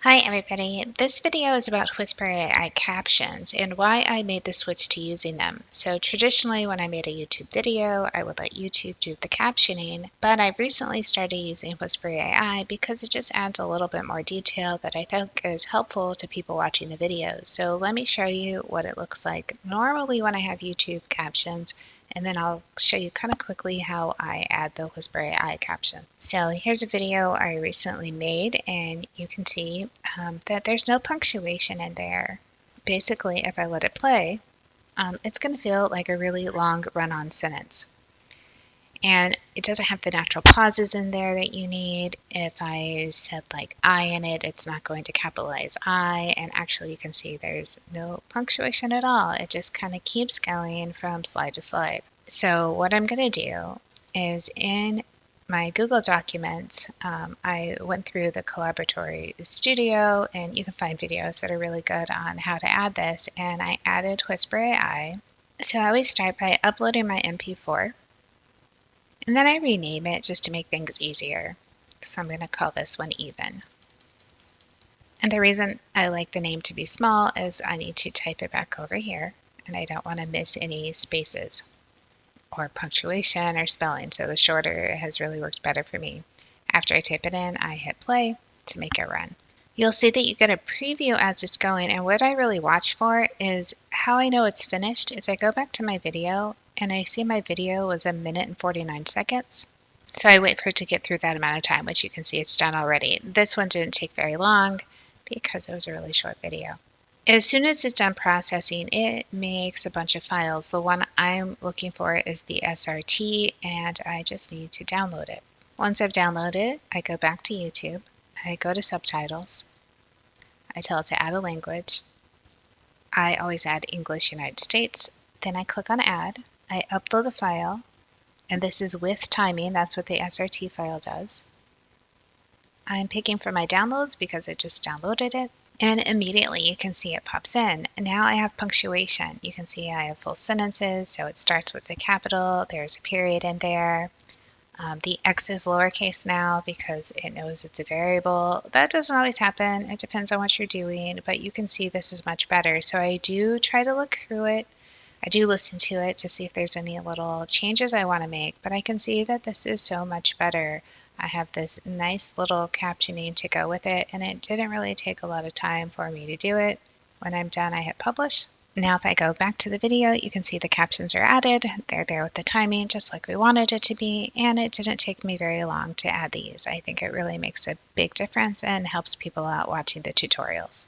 Hi everybody, this video is about Whisper AI captions and why I made the switch to using them. So traditionally when I made a YouTube video, I would let YouTube do the captioning, but I've recently started using Whisper AI because it just adds a little bit more detail that I think is helpful to people watching the videos. So let me show you what it looks like normally when I have YouTube captions, and then I'll show you kind of quickly how I add the Whisper AI caption. So here's a video I recently made, and you can see that there's no punctuation in there. Basically, if I let it play, it's going to feel like a really long run-on sentence. And it doesn't have the natural pauses in there that you need. If I said like I in it, it's not going to capitalize I, and actually you can see there's no punctuation at all. It just kind of keeps going from slide to slide. So what I'm going to do is in my Google Documents, I went through the Collaboratory Studio, and you can find videos that are really good on how to add this, and I added Whisper AI. So I always start by uploading my MP4, and then I rename it just to make things easier. So I'm going to call this one Even. And the reason I like the name to be small is I need to type it back over here, and I don't want to miss any spaces or punctuation or spelling, so the shorter has really worked better for me. After I type it in, I hit play to make it run. You'll see that you get a preview as it's going, and what I really watch for is how I know it's finished is I go back to my video and I see my video was 1 minute and 49 seconds. So I wait for it to get through that amount of time, which you can see it's done already. This one didn't take very long because it was a really short video. As soon as it's done processing, it makes a bunch of files. The one I'm looking for is the SRT, and I just need to download it. Once I've downloaded it, I go back to YouTube. I go to subtitles. I tell it to add a language. I always add English United States. Then I click on add. I upload the file, and this is with timing. That's what the SRT file does. I'm picking for my downloads because it just downloaded it. And immediately you can see it pops in. And now I have punctuation. You can see I have full sentences, so it starts with a capital. There's a period in there. The X is lowercase now because it knows it's a variable. That doesn't always happen. It depends on what you're doing, but you can see this is much better. So I do try to look through it. I do listen to it to see if there's any little changes I want to make, but I can see that this is so much better. I have this nice little captioning to go with it, and it didn't really take a lot of time for me to do it. When I'm done, I hit publish. Now if I go back to the video, you can see the captions are added. They're there with the timing, just like we wanted it to be, and it didn't take me very long to add these. I think it really makes a big difference and helps people out watching the tutorials.